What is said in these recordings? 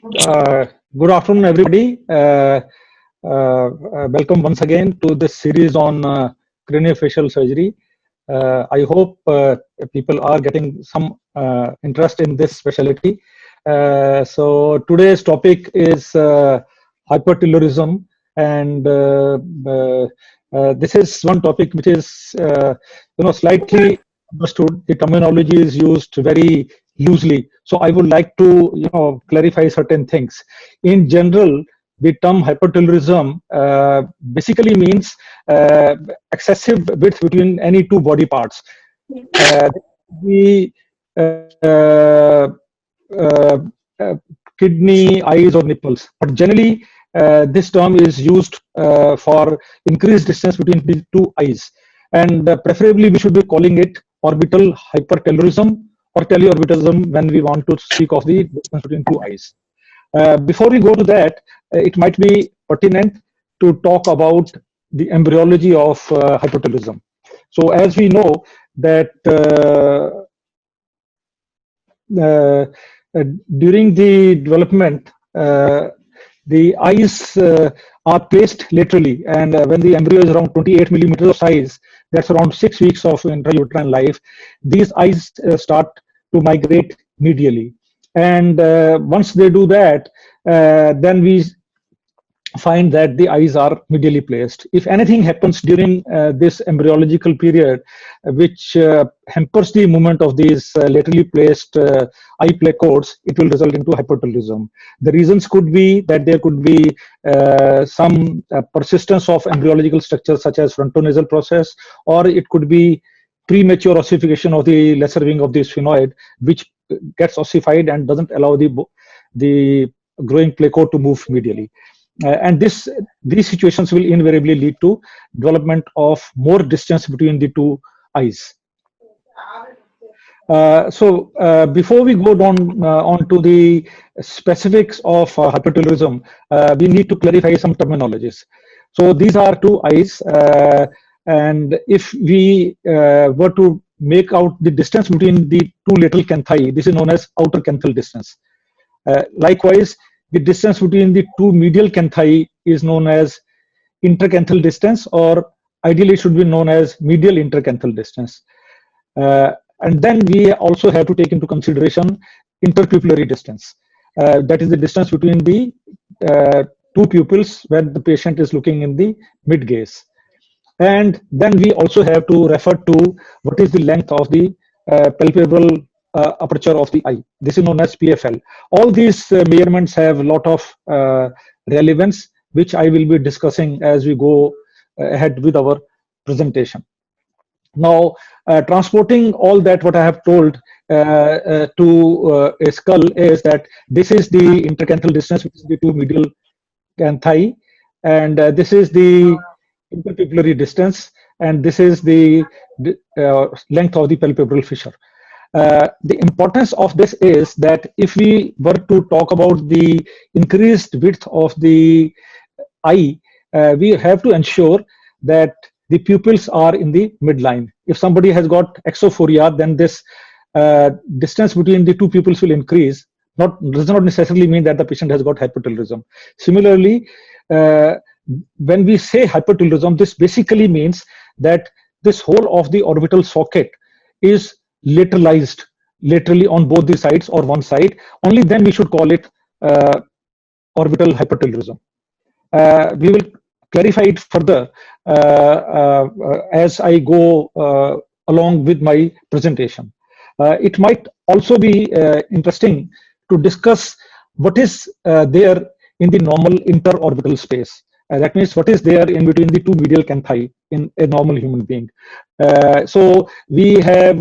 Uh, Good afternoon, everybody. Welcome once again to this series on craniofacial surgery. I hope people are getting some interest in this specialty. So today's topic is hypertelorism, and this is one topic which is slightly understood. The terminology is used very loosely. So I would like to clarify certain things. In general, the term hypertelorism basically means excessive width between any two body parts. The uh, uh, kidney, eyes, or nipples. But generally, this term is used for increased distance between the two eyes. And preferably, we should be calling it orbital hypertelorism or teleorbitism when we want to speak of the distance between two eyes. Before we go to that, it might be pertinent to talk about the embryology of hypertelorism. So, as we know that uh, uh, during the development, the eyes are placed laterally, and when the embryo is around 28 millimeters of size, that's around 6 weeks of intrauterine life, these eyes start to migrate medially. And once they do that, then we find that the eyes are medially placed. If anything happens during this embryological period, which hampers the movement of these laterally placed eye placodes, it will result into hypertelorism. The reasons could be that there could be some persistence of embryological structures such as frontonasal process, or it could be premature ossification of the lesser wing of the sphenoid, which gets ossified and doesn't allow the growing placode to move medially. And these situations will invariably lead to development of more distance between the two eyes. Before we go on to the specifics of hypertelorism, we need to clarify some terminologies. So these are two eyes, and if we were to make out the distance between the two lateral canthi, this is known as outer canthal distance. Likewise, the distance between the two medial canthi is known as intercanthal distance, or ideally it should be known as medial intercanthal distance. And then we also have to take into consideration interpupillary distance. That is the distance between the two pupils when the patient is looking in the mid gaze. And then we also have to refer to what is the length of the palpebral aperture of the eye. This is known as PFL. All these measurements have a lot of relevance, which I will be discussing as we go ahead with our presentation. Now, transporting all that what I have told to a skull is that this is the intercanthal distance between the two medial canthi, and this is the interpupillary distance, and this is the length of the palpebral fissure. The importance of this is that if we were to talk about the increased width of the eye, we have to ensure that the pupils are in the midline. If somebody has got exophoria, then this distance between the two pupils will increase. Does not necessarily mean that the patient has got hypertelorism. Similarly, when we say hypertelorism, this basically means that this whole of the orbital socket is lateralized, laterally on both the sides or one side. Only then we should call it orbital hypertelorism. We will clarify it further as I go along with my presentation. It might also be interesting to discuss what is there in the normal interorbital space. That means what is there in between the two medial canthi in a normal human being. So we have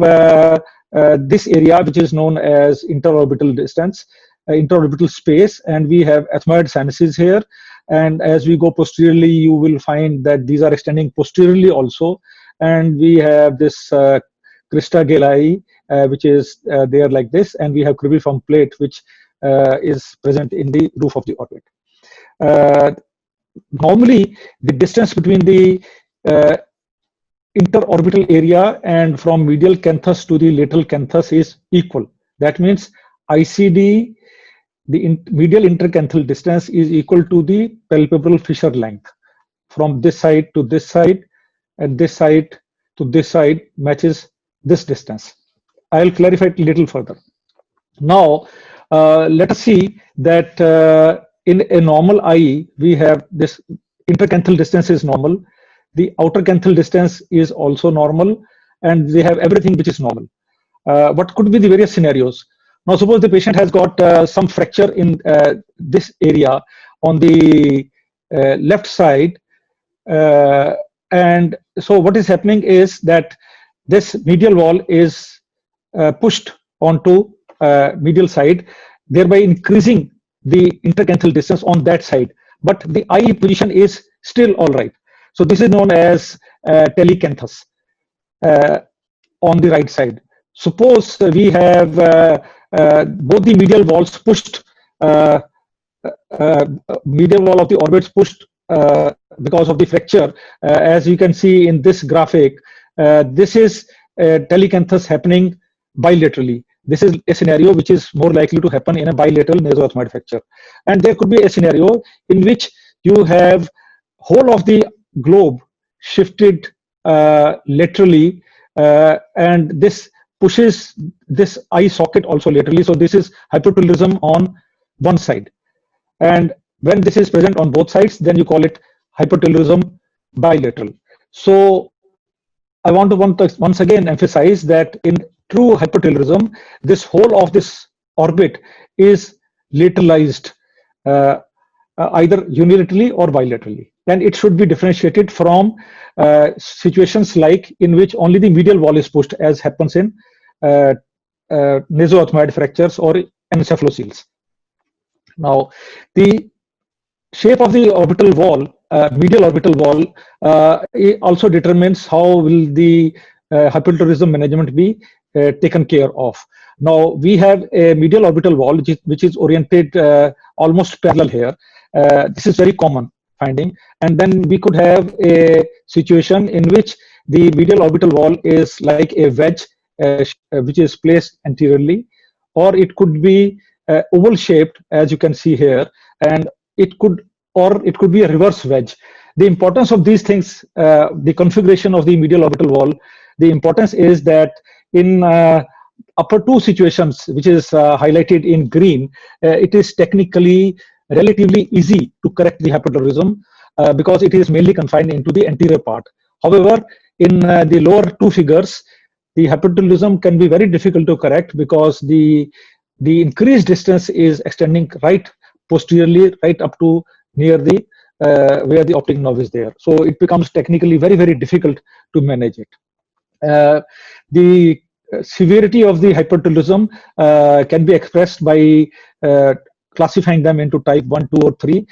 this area which is known as interorbital distance, interorbital space, and we have ethmoid sinuses here. And as we go posteriorly, you will find that these are extending posteriorly also. And we have this crista galli, which is there like this, and we have cribriform plate, which is present in the roof of the orbit. Normally, the distance between the interorbital area and from medial canthus to the lateral canthus is equal. That means ICD the medial intercanthal distance is equal to the palpebral fissure length from this side to this side, and this side to this side matches this distance. I'll clarify it a little further. Now, let us see that in a normal eye, we have this intercanthal distance is normal, the outer canthal distance is also normal, and they have everything which is normal. What could be the various scenarios? Now, suppose the patient has got some fracture in this area on the left side, and so what is happening is that this medial wall is pushed onto medial side, thereby increasing the intercanthal distance on that side, but the eye position is still all right. So this is known as telecanthus on the right side. Suppose we have both the medial walls pushed, medial wall of the orbits pushed because of the fracture. As you can see in this graphic, this is telecanthus happening bilaterally. This is a scenario which is more likely to happen in a bilateral naso-ethmoid fracture. And there could be a scenario in which you have whole of the globe shifted laterally, and this pushes this eye socket also laterally. So this is hypertelorism on one side. And when this is present on both sides, then you call it hypertelorism bilateral. So I want to once again emphasize that in true hypertelorism, this whole of this orbit is lateralized, either unilaterally or bilaterally. And it should be differentiated from situations like in which only the medial wall is pushed, as happens in naso-ethmoid fractures or encephaloceles. Now, the shape of the orbital wall, medial orbital wall, it also determines how will the hypertelorism management be taken care of. Now, we have a medial orbital wall which is oriented almost parallel here. This is very common finding. And then we could have a situation in which the medial orbital wall is like a wedge which is placed anteriorly, or it could be oval shaped, as you can see here, and it could be a reverse wedge. The importance of these things, the configuration of the medial orbital wall, the importance is that in upper two situations, which is highlighted in green, it is technically relatively easy to correct the hypertelorism because it is mainly confined into the anterior part. However, in the lower two figures, the hypertelorism can be very difficult to correct because the increased distance is extending right posteriorly, right up to near the where the optic nerve is there. So it becomes technically very, very difficult to manage it. The severity of the hypertelorism can be expressed by classifying them into type 1, 2, or 3.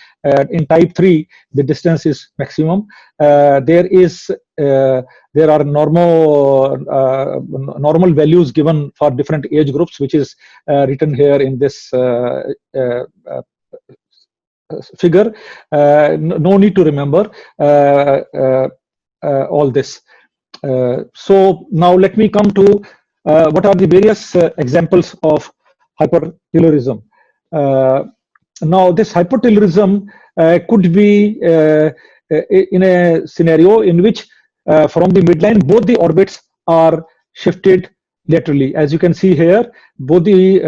In type 3, the distance is maximum. There are normal values given for different age groups, which is written here in this figure. No need to remember all this. So now let me come to what are the various examples of hypertelorism. Now this hypertelorism could be in a scenario in which from the midline both the orbits are shifted laterally. As you can see here, both the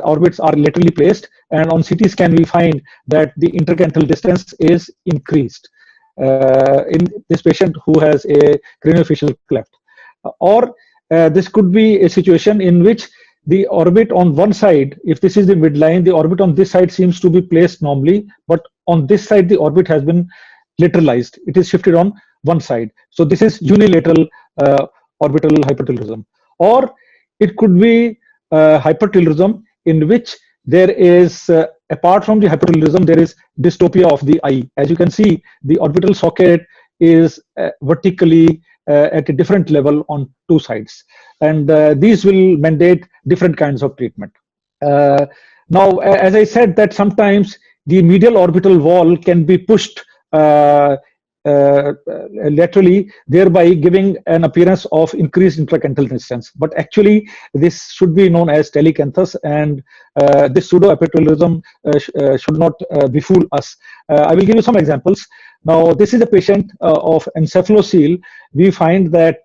orbits are laterally placed, and on CT scan we find that the intercanthal distance is increased in this patient who has a craniofacial cleft. Or this could be a situation in which the orbit on one side, if this is the midline, the orbit on this side seems to be placed normally, but on this side the orbit has been lateralized. It is shifted on one side. So this is unilateral orbital hypertelorism. Or it could be hypertelorism in which there is, apart from the hypertelorism, there is dystopia of the eye. As you can see, the orbital socket is vertically at a different level on two sides. And these will mandate different kinds of treatment. Now, as I said, that sometimes the medial orbital wall can be pushed laterally, thereby giving an appearance of increased intracanthal distance. But actually, this should be known as telecanthus, and this pseudo-epitelialism should not befool us. I will give you some examples. Now, this is a patient of encephalocele. We find that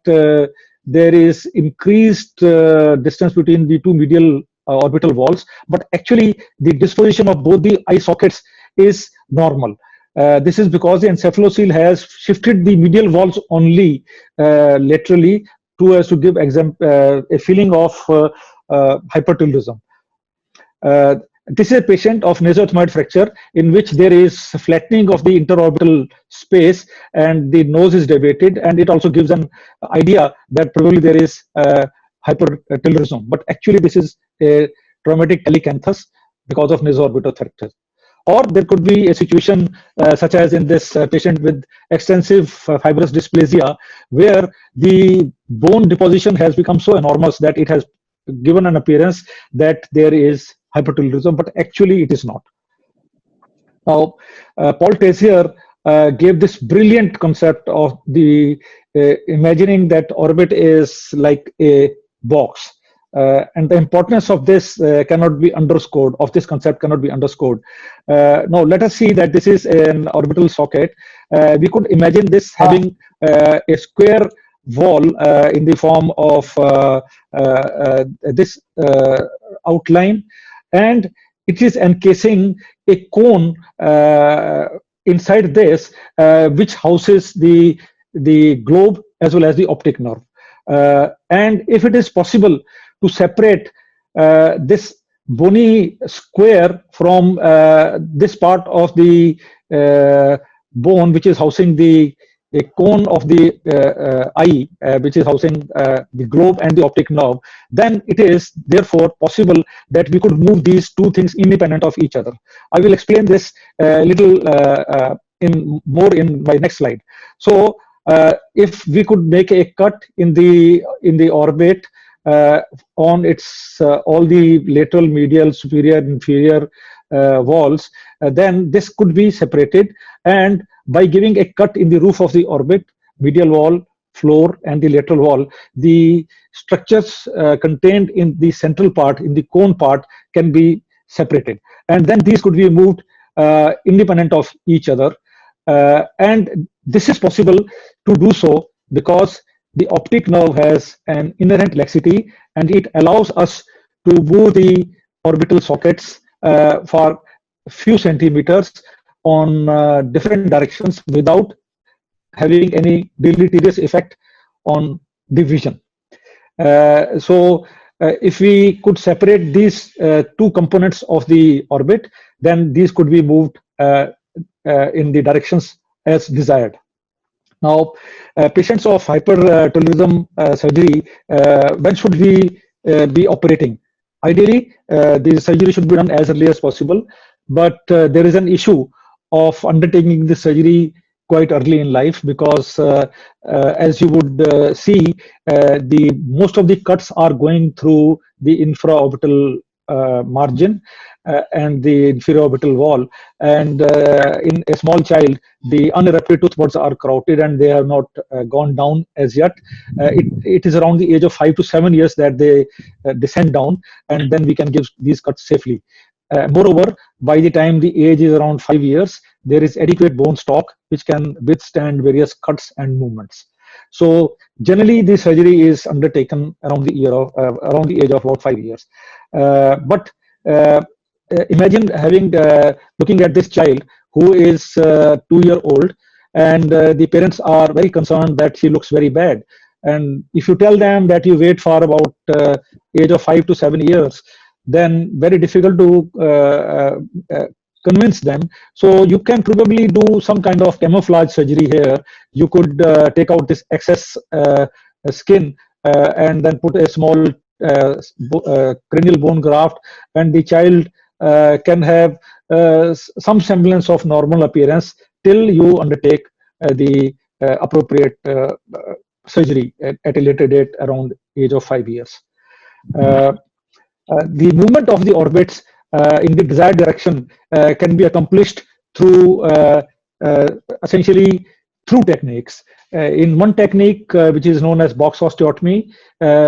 there is increased distance between the two medial orbital walls, but actually the disposition of both the eye sockets is normal. This is because the encephalocele has shifted the medial walls only laterally to give a feeling of hypertelorism. This is a patient of nasothomoid fracture in which there is flattening of the interorbital space and the nose is deviated, and it also gives an idea that probably there is hypertelorism. But actually, this is a traumatic telecanthus because of nasoorbital fracture. Or there could be a situation such as in this patient with extensive fibrous dysplasia, where the bone deposition has become so enormous that it has given an appearance that there is hypertelorism, but actually it is not. Now, Paul Tessier gave this brilliant concept of the imagining that orbit is like a box. And the importance of this cannot be underscored, of this concept cannot be underscored. Now, let us see that this is an orbital socket. We could imagine this having a square wall in the form of this outline, and it is encasing a cone inside this, which houses the globe as well as the optic nerve. And if it is possible to separate this bony square from this part of the bone, which is housing the cone of the eye, which is housing the globe and the optic nerve, then it is therefore possible that we could move these two things independent of each other. I will explain this a little more in my next slide. So if we could make a cut in the orbit on its all the lateral, medial, superior, inferior walls, then this could be separated, and by giving a cut in the roof of the orbit, medial wall, floor, and the lateral wall, the structures contained in the central part, in the cone part, can be separated, and then these could be moved independent of each other. And this is possible to do so because the optic nerve has an inherent laxity, and it allows us to move the orbital sockets for a few centimeters on different directions without having any deleterious effect on the vision. If we could separate these two components of the orbit, then these could be moved in the directions as desired. Now, patients of hypertelorism surgery, when should we be operating? Ideally, the surgery should be done as early as possible, but there is an issue of undertaking the surgery quite early in life, because as you would see, most of the cuts are going through the infraorbital margin and the inferior orbital wall, and in a small child the unerupted tooth buds are carotid and they have not gone down as yet. It is around the age of 5 to 7 years that they descend down, and then we can give these cuts safely. Moreover, by the time the age is around 5 years, there is adequate bone stock which can withstand various cuts and movements. So generally, the surgery is undertaken around the age of about 5 years. But imagine looking at this child who is 2-year-old, and the parents are very concerned that she looks very bad. And if you tell them that you wait for about age of 5 to 7 years, then very difficult to convince them. So you can probably do some kind of camouflage surgery here. You could take out this excess skin and then put a small cranial bone graft, and the child can have some semblance of normal appearance till you undertake the appropriate surgery at a later date around age of 5 years. The movement of the orbits in the desired direction can be accomplished through essentially through techniques. In one technique, which is known as box osteotomy,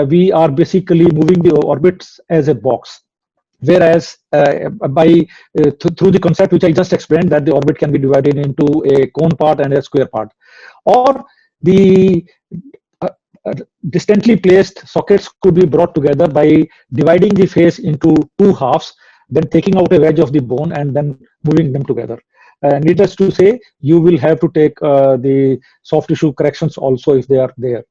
we are basically moving the orbits as a box. Whereas through the concept which I just explained, that the orbit can be divided into a cone part and a square part, or the uh, distantly placed sockets could be brought together by dividing the face into two halves, then taking out a wedge of the bone and then moving them together. Needless to say, you will have to take the soft tissue corrections also if they are there.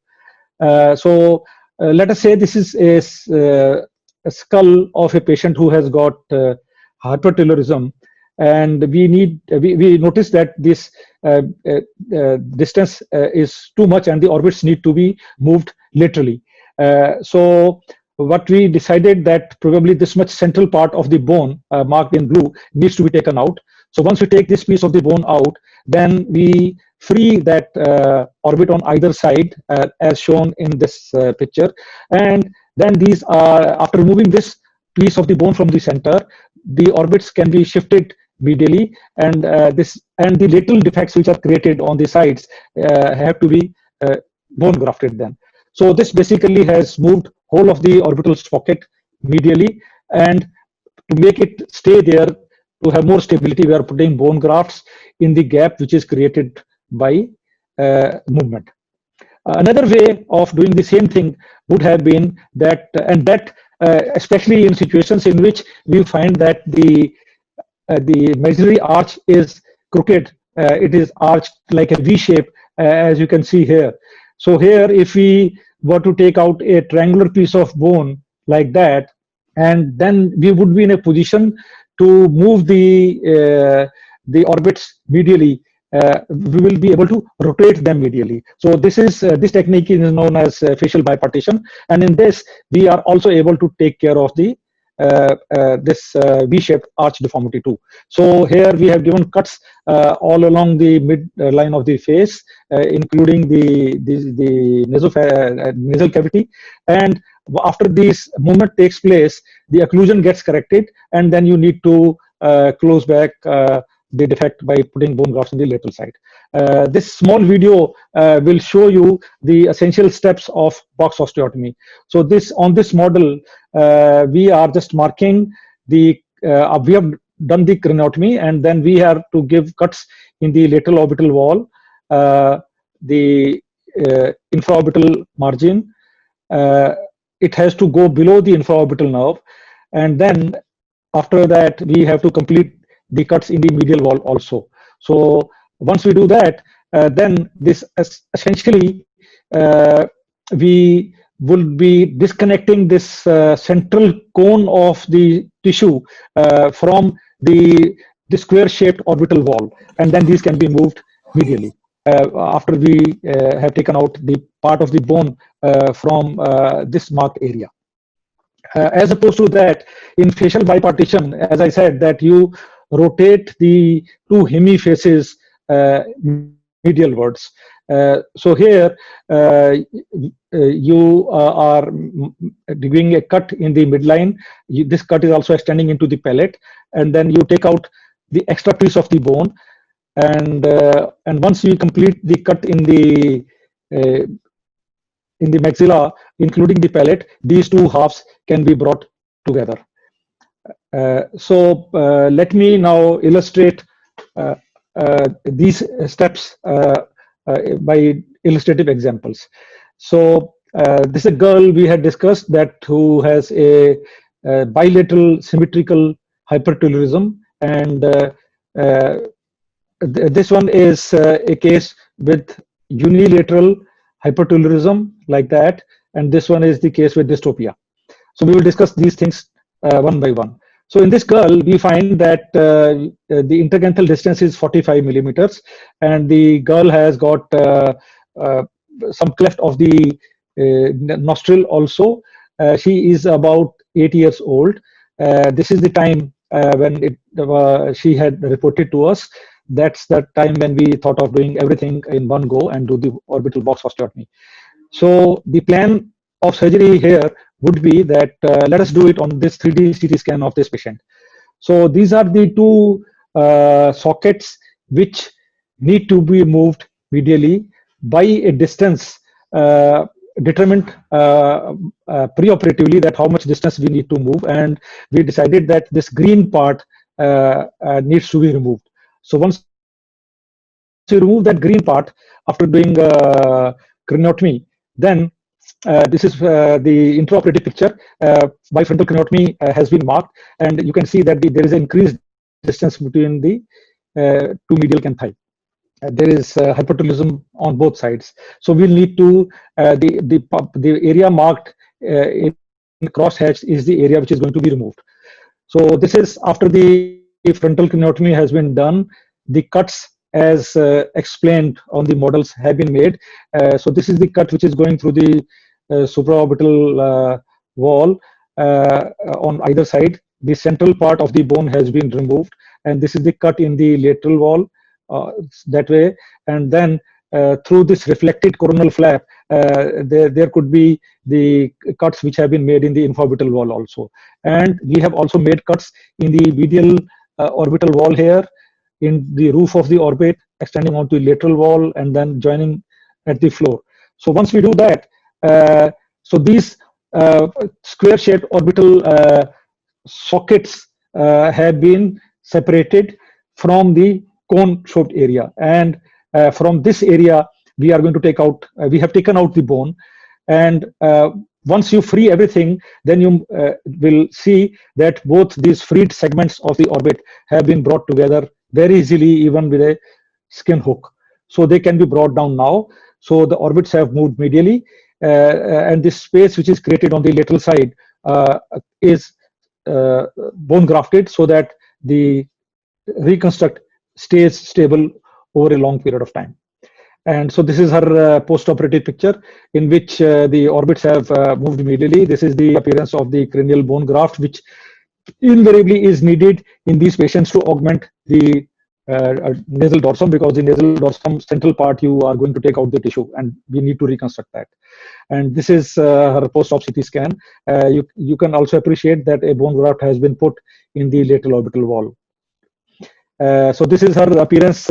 Let us say this is a skull of a patient who has got hypertelorism, and we notice that this distance is too much and the orbits need to be moved laterally. So what we decided, that probably this much central part of the bone marked in blue needs to be taken out. So once we take this piece of the bone out, then we free that orbit on either side as shown in this picture, and then these are, after removing this piece of the bone from the center, the orbits can be shifted medially, and the lateral defects which are created on the sides have to be bone grafted then. So this basically has moved whole of the orbital socket medially, and to make it stay there, to have more stability, we are putting bone grafts in the gap which is created by movement. Another way of doing the same thing would have been that, especially in situations in which we find that the maxillary arch is crooked, it is arched like a V shape, as you can see here. So here, if we were to take out a triangular piece of bone like that, and then we would be in a position to move the orbits medially, we will be able to rotate them medially. So this technique is known as facial bipartition, and in this we are also able to take care of the this V-shaped arch deformity too. So here we have given cuts all along the mid line of the face, including the nasal cavity, and after this movement takes place, the occlusion gets corrected, and then you need to close back the defect by putting bone grafts on the lateral side. This small video will show you the essential steps of box osteotomy. So on this model, we are just marking we have done the craniotomy, and then we have to give cuts in the lateral orbital wall, the infraorbital margin. It has to go below the infraorbital nerve, and then after that we have to complete the cuts in the medial wall also. So once we do that, then this essentially we will be disconnecting this central cone of the tissue from the square-shaped orbital wall, and then these can be moved medially after we have taken out the part of the bone from this marked area. As opposed to that, in facial bipartition, as I said, that you rotate the two hemifaces medialwards. So here you are doing a cut in the midline. This cut is also extending into the palate, and then you take out the extra piece of the bone, and once you complete the cut in the maxilla, including the palate, these two halves can be brought together. Let me now illustrate these steps by illustrative examples. So this is a girl we had discussed that who has a bilateral symmetrical hypertelorism, and this one is a case with unilateral hypertelorism like that, and this one is the case with dystopia. So we will discuss these things one by one. So in this girl, we find that the intergenital distance is 45 millimeters, and the girl has got some cleft of the nostril also. She is about 8 years old. This is the time when she had reported to us. That's the time when we thought of doing everything in one go and do the orbital box osteotomy. So the plan of surgery here would be that let us do it on this 3D CT scan of this patient. So these are the two sockets which need to be moved medially by a distance determined preoperatively, that how much distance we need to move, and we decided that this green part needs to be removed. So once you remove that green part after doing craniotomy, then this is the intraoperative picture. Bifrontal craniotomy has been marked, and you can see that there is an increased distance between the two medial canthi. There is hypertelorism on both sides. So we'll need to the area marked in crosshatch is the area which is going to be removed. So this is after the frontal craniotomy has been done. The cuts, as explained on the models, have been made. So this is the cut which is going through the supraorbital wall on either side. The central part of the bone has been removed, and this is the cut in the lateral wall that way. And then through this reflected coronal flap, there could be the cuts which have been made in the infraorbital wall also. And we have also made cuts in the medial orbital wall here, in the roof of the orbit, extending onto the lateral wall, and then joining at the floor. So once we do that, so these square-shaped orbital sockets have been separated from the cone-shaped area, and from this area we are going to take out. We have taken out the bone, and once you free everything, then you will see that both these freed segments of the orbit have been brought together very easily, even with a skin hook. So they can be brought down now. So the orbits have moved medially, and this space which is created on the lateral side is bone grafted, so that the reconstruct stays stable over a long period of time. And so this is her post-operative picture, in which the orbits have moved medially. This is the appearance of the cranial bone graft, which invariably is needed in these patients to augment the nasal dorsum, because the nasal dorsum central part, you are going to take out the tissue, and we need to reconstruct that. And this is her post-op CT scan. You can also appreciate that a bone graft has been put in the lateral orbital wall. So this is her appearance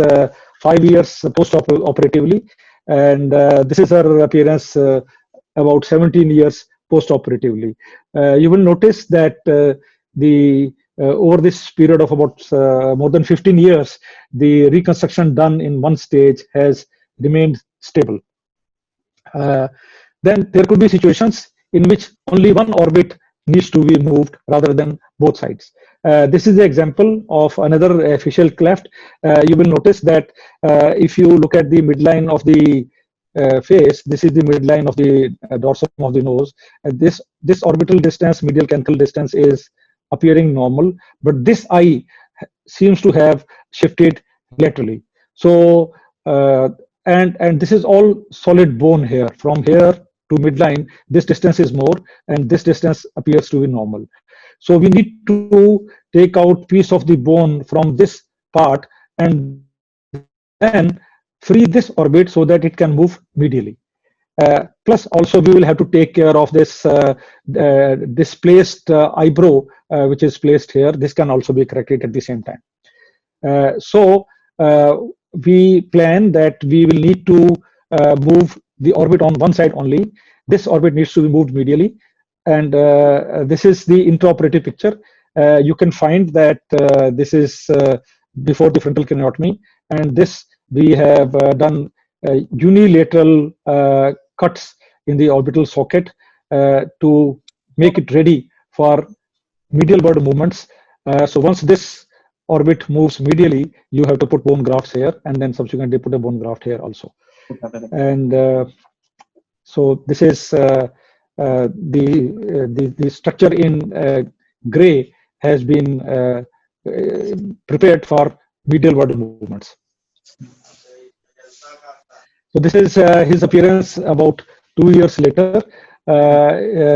5 years post-operatively, and this is her appearance about 17 years post-operatively. You will notice that over this period of about more than 15 years, the reconstruction done in one stage has remained stable. Then there could be situations in which only one orbit needs to be moved rather than both sides. This is the example of another facial cleft. You will notice that if you look at the midline of the face, this is the midline of the dorsum of the nose. This orbital distance, medial canthal distance, is appearing normal, but this eye seems to have shifted laterally. So and this is all solid bone here. From here to midline, this distance is more, and this distance appears to be normal. So we need to take out piece of the bone from this part and then free this orbit so that it can move medially. Plus also we will have to take care of this displaced eyebrow which is placed here. This can also be corrected at the same time. So we plan that we will need to move the orbit on one side only. This orbit needs to be moved medially, and this is the intraoperative picture. You can find that this is before the frontal craniotomy, and this we have done unilateral cuts in the orbital socket to make it ready for medial bird movements. So once this orbit moves medially, you have to put bone grafts here, and then subsequently put a bone graft here also. And so this is the structure in gray has been prepared for medial bird movements. So this is his appearance about 2 years later.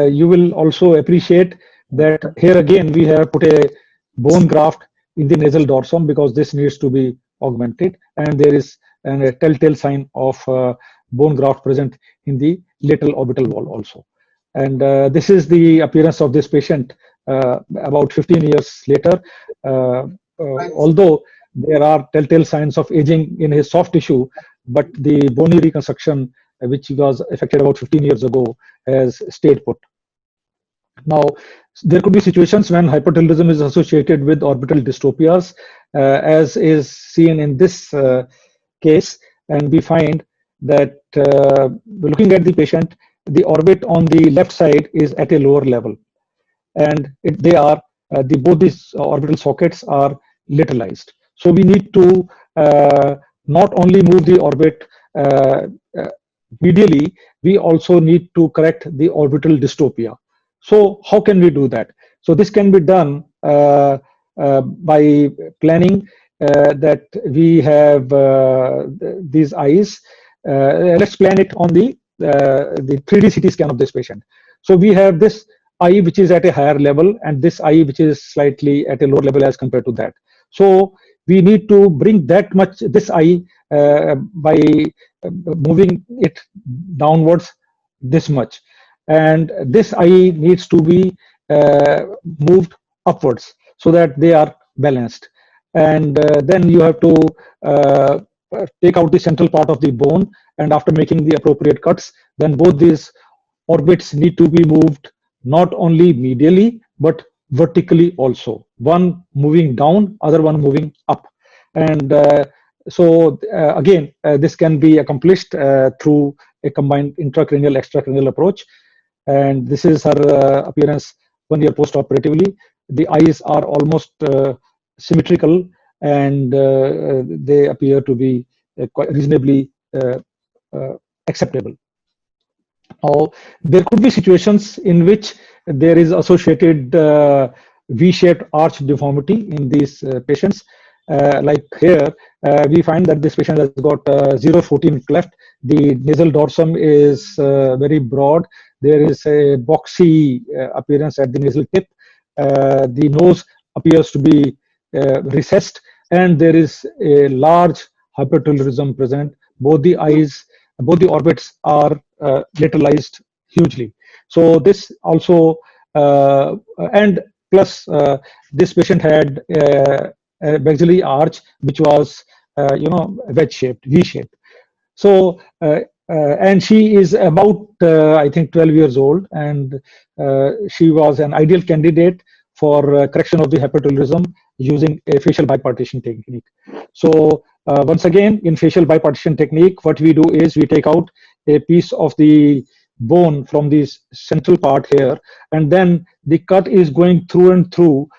You will also appreciate that here again we have put a bone graft in the nasal dorsum, because this needs to be augmented, and there is a telltale sign of bone graft present in the lateral orbital wall also. And this is the appearance of this patient about 15 years later. Although there are telltale signs of aging in his soft tissue, but the bony reconstruction, which was effected about 15 years ago, has stayed put. Now, there could be situations when hypertelorism is associated with orbital dystropias, as is seen in this case, and we find that looking at the patient, the orbit on the left side is at a lower level, and they are both these orbital sockets are lateralized. So we need to not only move the orbit medially, we also need to correct the orbital dystropia. So how can we do that? So this can be done by planning that we have these eyes. Let's plan it on the 3D CT scan of this patient. So we have this eye which is at a higher level and this eye which is slightly at a lower level as compared to that. So we need to bring that much, this eye, by moving it downwards this much. And this eye needs to be moved upwards so that they are balanced. And then you have to take out the central part of the bone, and after making the appropriate cuts, then both these orbits need to be moved not only medially but vertically also, one moving down, other one moving up. And so again, this can be accomplished through a combined intracranial extracranial approach. And this is her appearance 1 year post-operatively. The eyes are almost symmetrical, and they appear to be quite reasonably acceptable. Now, there could be situations in which there is associated V-shaped arch deformity in these patients. Like here, we find that this patient has got 0.14 cleft. The nasal dorsum is very broad. There is a boxy appearance at the nasal tip. The nose appears to be recessed, and there is a large hypertelorism present. Both the eyes, both the orbits are lateralized hugely. So this also, and plus this patient had a maxillary arch which was, wedge-shaped, V-shaped. So, and she is about, I think, 12 years old, and she was an ideal candidate for correction of the hypertelorism using a facial bipartition technique. So once again, in facial bipartition technique, what we do is we take out a piece of the bone from this central part here, and then the cut is going through and through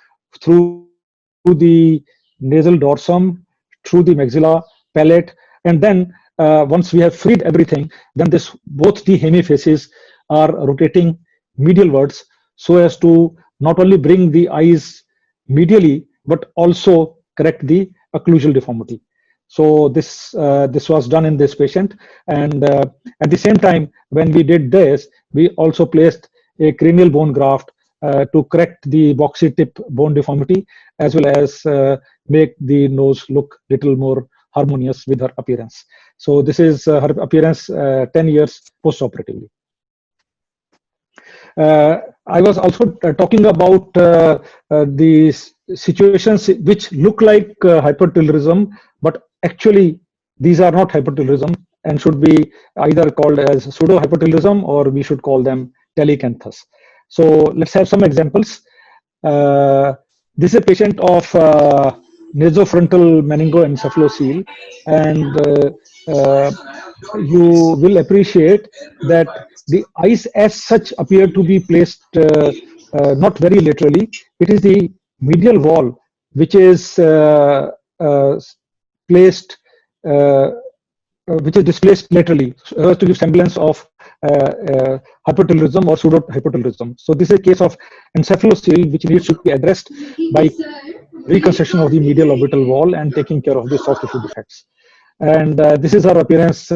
the nasal dorsum, through the maxilla, palate, and then once we have freed everything, then both the hemifaces are rotating medialwards so as to not only bring the eyes medially but also correct the occlusal deformity. So this was done in this patient, and at the same time when we did this, we also placed a cranial bone graft to correct the boxy tip bone deformity, as well as make the nose look little more harmonious with her appearance. So this is her appearance 10 years post-operatively. I was also talking about the situations which look like hypertelorism, but actually these are not hypertelorism and should be either called as pseudo-hypertelorism, or we should call them telecanthus. So let's have some examples. This is a patient of nasofrontal meningoencephalocele, and you will appreciate that the eyes as such appear to be placed not very laterally. It is the medial wall which is placed, which is displaced laterally, to give semblance of hypertelorism or pseudo hypertelorism. So this is a case of encephalocele which needs to be addressed by reconstruction of the medial orbital wall and taking care of the soft tissue defects. And this is our appearance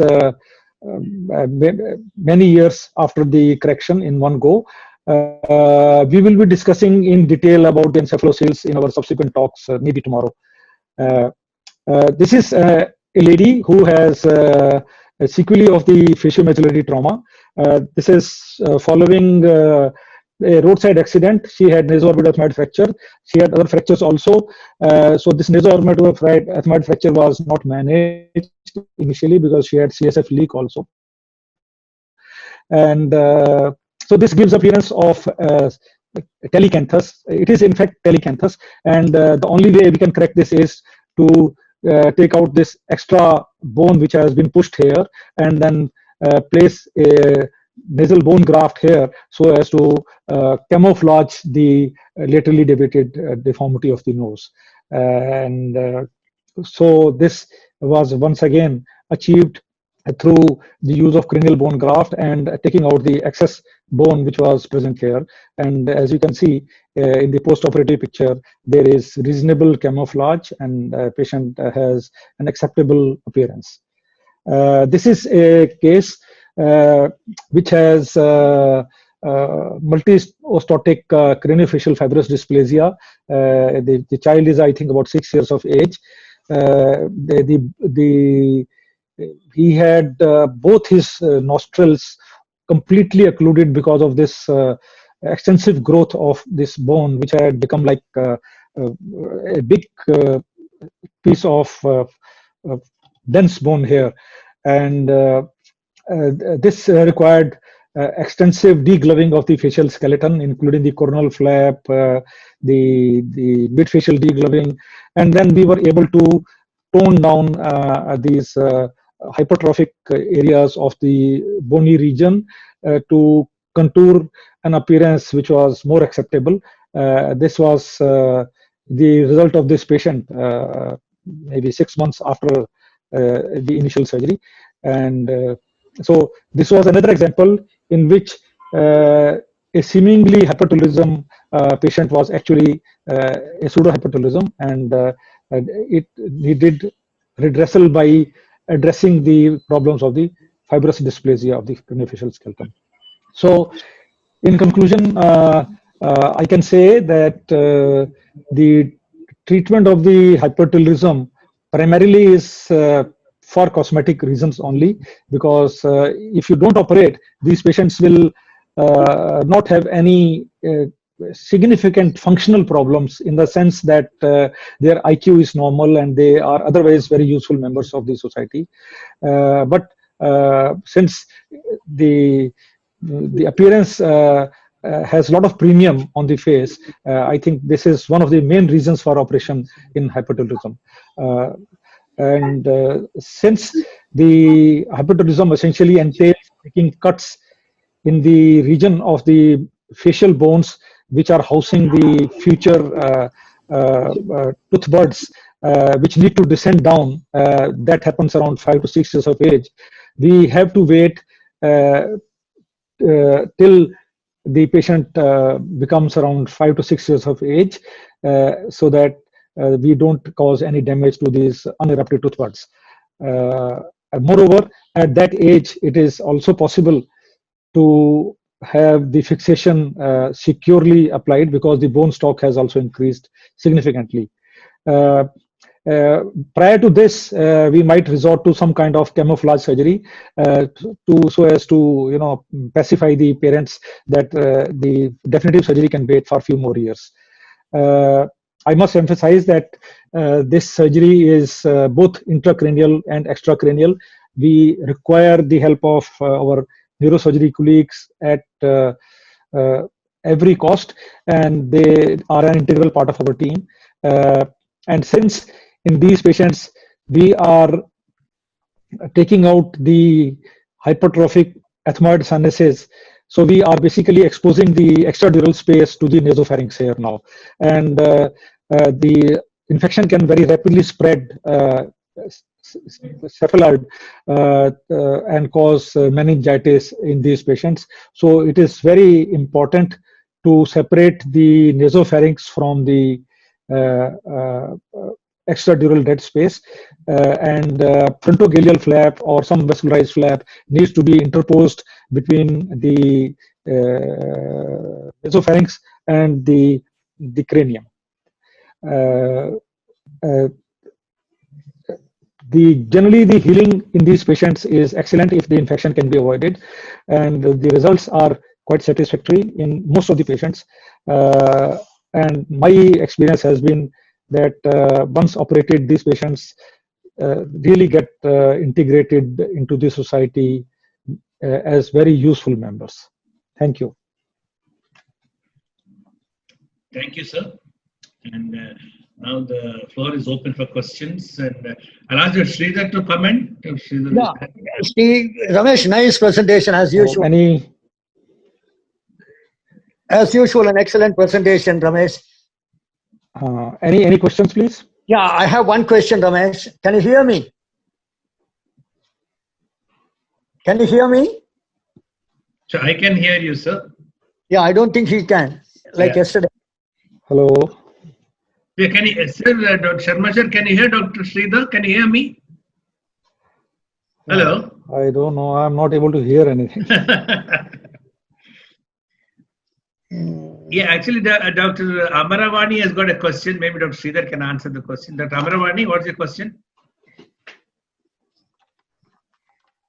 many years after the correction in one go. We will be discussing in detail about the encephaloceles in our subsequent talks, maybe tomorrow. This is a lady who has a sequelae of the facial maxillary trauma. This is following a roadside accident. She had nasoorbital ethmoid fracture. She had other fractures also. So this nasoorbital ethmoid fracture was not managed initially because she had CSF leak also. And so this gives appearance of telecanthus. It is in fact telecanthus, and the only way we can correct this is to take out this extra bone which has been pushed here, and then place a nasal bone graft here so as to camouflage the laterally deviated deformity of the nose. And so this was once again achieved through the use of cranial bone graft and taking out the excess bone which was present here. And as you can see in the post-operative picture, there is reasonable camouflage, and patient has an acceptable appearance. This is a case which has multi-ostotic craniofacial fibrous dysplasia. The child is, I think, about 6 years of age. He had both his nostrils completely occluded because of this extensive growth of this bone, which had become like a big piece of dense bone here. And this required extensive degloving of the facial skeleton, including the coronal flap, the mid-facial degloving, and then we were able to tone down these hypertrophic areas of the bony region to contour an appearance which was more acceptable. This was the result of this patient maybe 6 months after the initial surgery. And so this was another example in which a seemingly hypertelorism patient was actually a pseudo-hypertelorism, and it needed redressal by addressing the problems of the fibrous dysplasia of the craniofacial skeleton. So in conclusion, I can say that the treatment of the hypertelorism primarily is for cosmetic reasons only, because if you don't operate, these patients will not have any significant functional problems, in the sense that their IQ is normal and they are otherwise very useful members of the society. But since the appearance has a lot of premium on the face, I think this is one of the main reasons for operation in hypertelorism. And since the hypertelorism essentially entails making cuts in the region of the facial bones which are housing the future tooth buds, which need to descend down, that happens around 5 to 6 years of age. We have to wait till the patient becomes around 5 to 6 years of age, so that we don't cause any damage to these unerupted tooth buds. Moreover, at that age, it is also possible to have the fixation securely applied, because the bone stock has also increased significantly. Prior to this, we might resort to some kind of camouflage surgery so as to pacify the parents that the definitive surgery can wait for a few more years. I must emphasize that this surgery is both intracranial and extracranial. We require the help of our neurosurgery colleagues at every cost, and they are an integral part of our team. And since in these patients we are taking out the hypertrophic ethmoid sinuses, so we are basically exposing the extradural space to the nasopharynx here now, and the infection can very rapidly spread cephalad and cause meningitis in these patients. So it is very important to separate the nasopharynx from the extradural dead space, and frontogaleal flap or some vascularized flap needs to be interposed between the nasopharynx and the cranium. Generally the healing in these patients is excellent if the infection can be avoided, and the results are quite satisfactory in most of the patients. And my experience has been that once operated, these patients really get integrated into the society as very useful members. Thank you. Thank you, sir. And now the floor is open for questions. And I'll ask Sridhar to comment. Yeah, Steve, Ramesh, nice presentation as usual. As usual, an excellent presentation, Ramesh. Any questions, please? Yeah, I have one question, Ramesh. Can you hear me? Can you hear me? So I can hear you, sir. Yeah, I don't think he can, like yesterday. Hello. Yeah, can you, sir, Dr. Sharma sir, can you hear Dr. Sridhar? Can you hear me? Hello? I don't know. I'm not able to hear anything. Yeah, actually, Dr. Amaravani has got a question. Maybe Dr. Sridhar can answer the question. Dr. Amaravani, what's your question?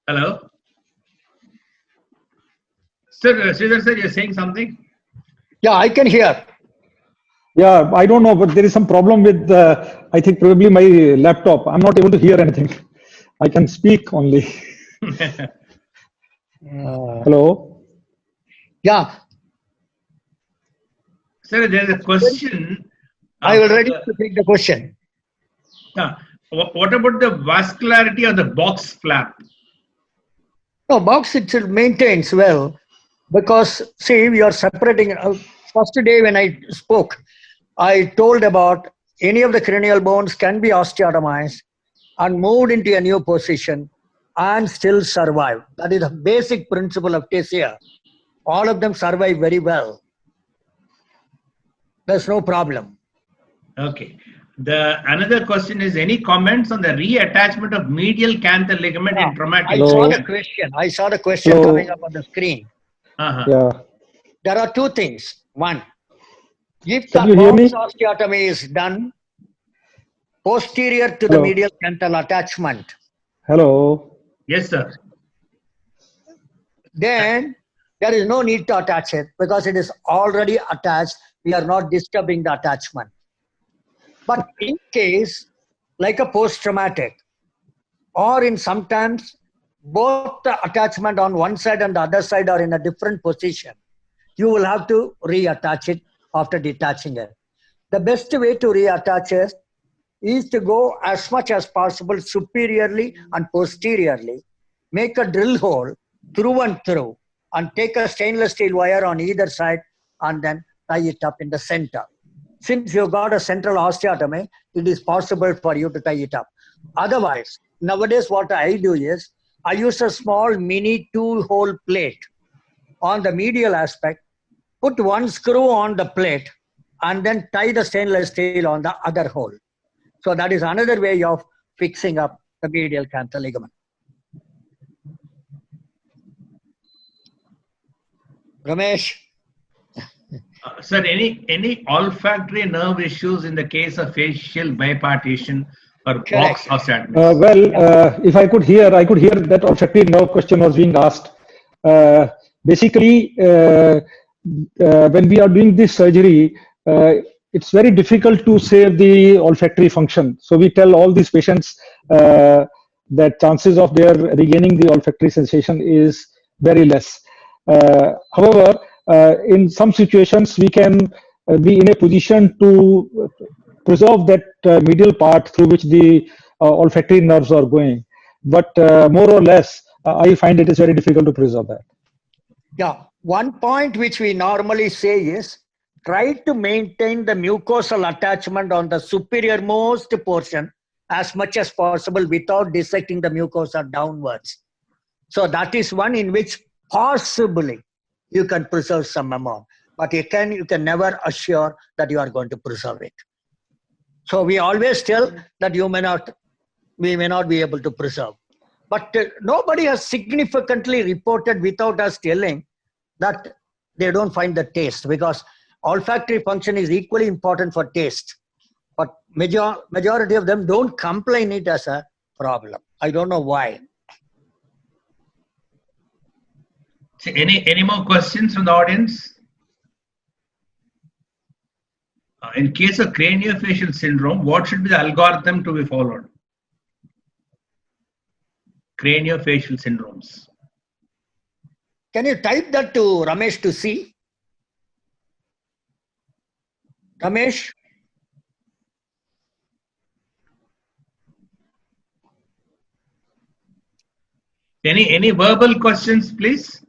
Hello? Sir, Sridhar sir, you're saying something? Yeah, I can hear. Yeah, I don't know, but there is some problem with, I think probably my laptop. I'm not able to hear anything. I can speak only. Hello? Yeah. Sir, there's a question. I will ready to take the question. What about the vascularity of the box flap? No, box itself maintains well because, see, we are separating. First day when I spoke, I told about any of the cranial bones can be osteotomized and moved into a new position and still survive. That is the basic principle of TCR. All of them survive very well. There's no problem. Okay. Another question is, any comments on the reattachment of medial canthal ligament in traumatic? I saw the question. I saw the question coming up on the screen. Yeah. There are two things. One, if Can the you hear me? box osteotomy is done posterior to the medial canthal attachment. Hello. Yes, sir. Then there is no need to attach it because it is already attached. We are not disturbing the attachment. But in case, like a post-traumatic, or in sometimes both the attachment on one side and the other side are in a different position, you will have to reattach it after detaching it. The best way to reattach it is to go as much as possible superiorly and posteriorly, make a drill hole through and through, and take a stainless steel wire on either side and then tie it up in the center. Since you've got a central osteotomy, it is possible for you to tie it up. Otherwise, nowadays what I do is, I use a small mini 2-hole plate on the medial aspect, put one screw on the plate, and then tie the stainless steel on the other hole. So that is another way of fixing up the medial canthal ligament. Ramesh? Sir, any olfactory nerve issues in the case of facial bipartition or box osteotomy? If I could hear that olfactory nerve question was being asked. Basically, when we are doing this surgery, it's very difficult to save the olfactory function. So we tell all these patients that chances of their regaining the olfactory sensation is very less. However, in some situations, we can be in a position to preserve that medial part through which the olfactory nerves are going. But more or less, I find it is very difficult to preserve that. Yeah, one point which we normally say is, try to maintain the mucosal attachment on the superior most portion as much as possible without dissecting the mucosa downwards. So that is one in which possibly you can preserve some amount, but you can never assure that you are going to preserve it. So we always tell that we may not be able to preserve. But nobody has significantly reported without us telling that they don't find the taste, because olfactory function is equally important for taste. But majority of them don't complain it as a problem. I don't know why. So any more questions from the audience? In case of craniofacial syndrome, what should be the algorithm to be followed? Craniofacial syndromes. Can you type that to Ramesh to see? Ramesh? Any verbal questions, please?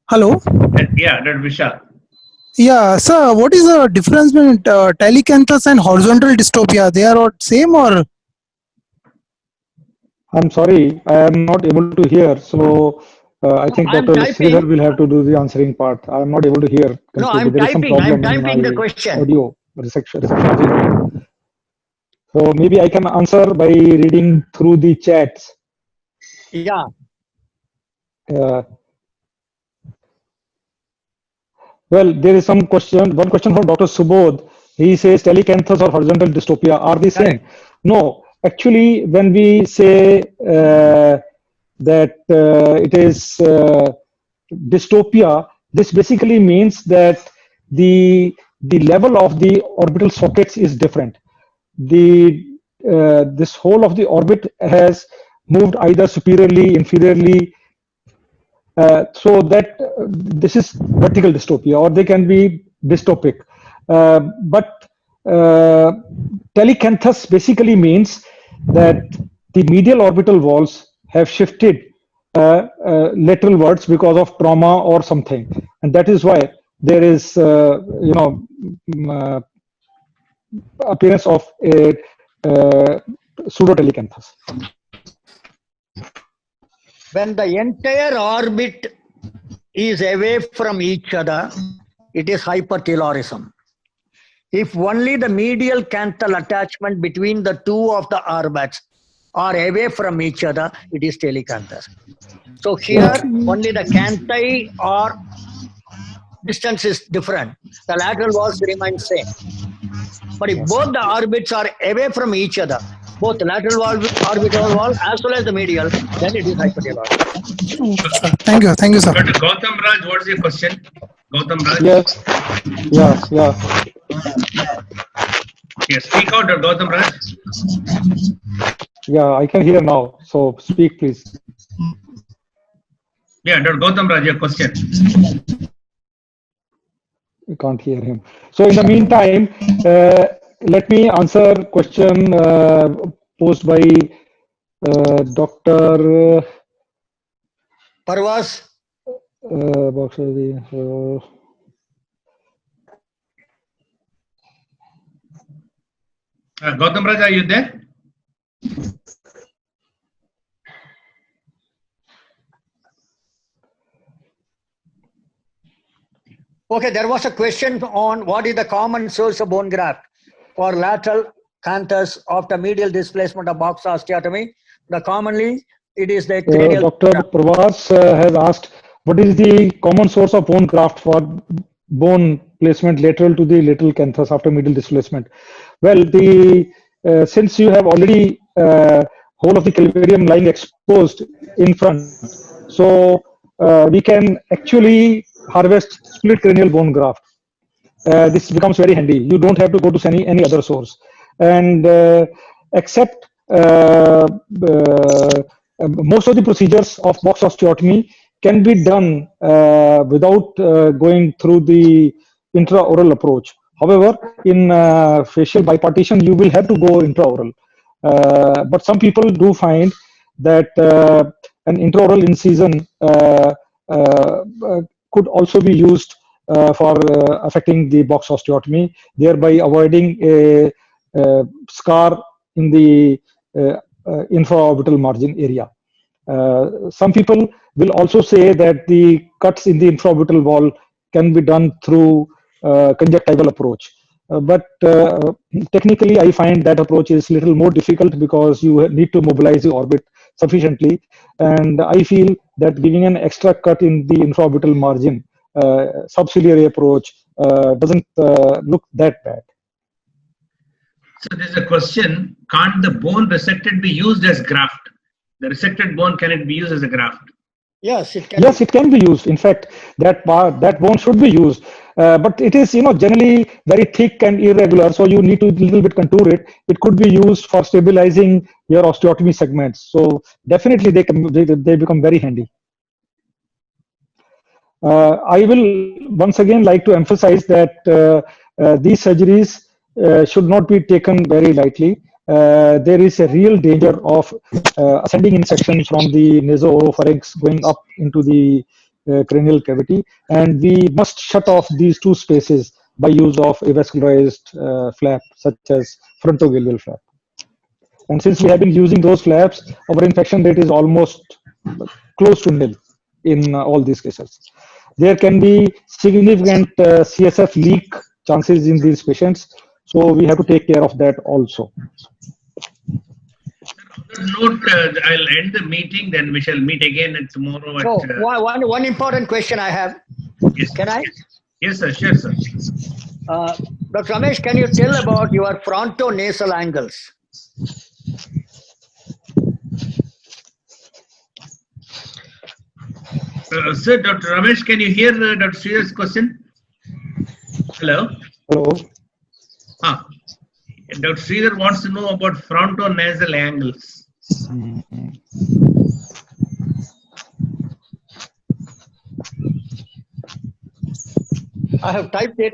Hello. Yeah, Dr. Vishal. Yeah, sir. What is the difference between telecanthus and horizontal dystopia? They are all same or? I'm sorry, I am not able to hear. So I think I'm Dr. typing. Sridhar will have to do the answering part. I am not able to hear No, completely. I'm There is some typing. I'm problem in typing the my question. audio reception. So maybe I can answer by reading through the chats. Yeah. Well, there is some question. One question from Dr. Subodh. He says telecanthus or horizontal dystopia are the same. Correct. No, actually, when we say that it is dystopia, this basically means that the level of the orbital sockets is different. This whole of the orbit has moved either superiorly, inferiorly, so that this is vertical dystopia, or they can be dystopic. But telecanthus basically means that the medial orbital walls have shifted lateralwards because of trauma or something, and that is why there is, appearance of a pseudo telecanthus. When the entire orbit is away from each other, it is hypertelorism. If only the medial canthal attachment between the two of the orbits are away from each other, it is telecanthus. So here, only the canthi or distance is different. The lateral walls remain same. But if both the orbits are away from each other, both the lateral wall, orbital wall, as well as the medial, then it is hypertelorism. Thank you. Thank you, sir. Dr. Gautam Raj, what is your question? Gautam Raj? Yes, yeah. Yes, speak out, Dr. Gautam Raj. Yeah, I can hear now. So speak, please. Yeah, Dr. Gautam Raj, your question. You can't hear him. So in the meantime, let me answer question posed by Dr. Parvaz. Gautam Raj, are you there? Okay, there was a question on what is the common source of bone graft for lateral canthus after medial displacement of box osteotomy. Commonly, it is the cranial. Dr. Pravas has asked, what is the common source of bone graft for bone placement lateral to the lateral canthus after medial displacement? Well, since you have already whole of the calvarium lying exposed in front, so we can actually harvest split cranial bone graft. This becomes very handy. You don't have to go to any other source, and except most of the procedures of box osteotomy can be done without going through the intraoral approach. However, in facial bipartition, you will have to go intraoral. But some people do find that an intraoral incision could also be used for affecting the box osteotomy, thereby avoiding a scar in the infraorbital margin area. Some people will also say that the cuts in the infraorbital wall can be done through conjunctival approach. But technically, I find that approach is a little more difficult because you need to mobilize the orbit sufficiently. And I feel that giving an extra cut in the infraorbital margin, subciliary approach, doesn't look that bad. So there's a question, can't the bone resected be used as graft? The resected bone, can it be used as a graft? Yes, it can. Yes, it can be used. In fact, that bone should be used, but it is generally very thick and irregular, so you need to little bit contour it. It could be used for stabilizing your osteotomy segments. So definitely they become very handy. I will once again like to emphasize that these surgeries should not be taken very lightly. There is a real danger of ascending infection from the nasopharynx going up into the cranial cavity, and we must shut off these two spaces by use of a vascularized flap such as frontogaleal flap. And since we have been using those flaps, our infection rate is almost close to nil in all these cases. There can be significant CSF leak chances in these patients, so we have to take care of that also. Note, I'll end the meeting, then we shall meet again tomorrow. So, one important question I have. Yes, Can I? Yes, sir. Sure, sir. Dr. Ramesh, can you tell about your frontonasal angles? Sir, Dr. Ramesh, can you hear Dr. Sridhar's question? Hello? Hello. Dr. Sridhar wants to know about frontonasal angles. I have typed it.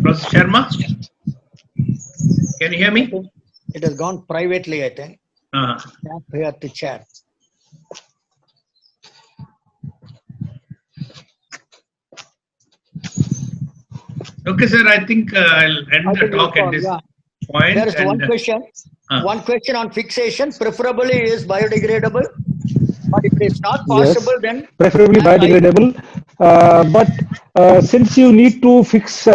Professor Sharma? Can you hear me? It has gone privately, I think. Uh-huh. Tap here to chat. Okay, sir. I think I'll end the talk at this point. There is one question. One question on fixation. Preferably is biodegradable. But if it is not possible, yes, then preferably biodegradable. But since you need to fix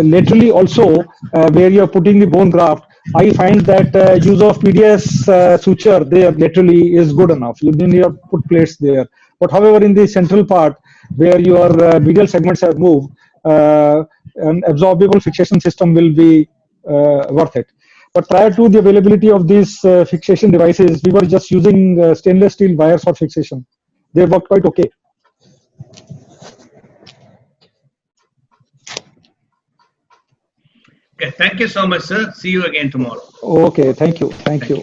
laterally also where you are putting the bone graft, I find that use of PDS suture there laterally is good enough. You need to put plates there. But however, in the central part where your medial segments have moved, an absorbable fixation system will be worth it. But prior to the availability of these fixation devices, we were just using stainless steel wires for fixation. They worked quite okay. Okay, thank you so much, sir. See you again tomorrow. Okay, thank you. Thank you.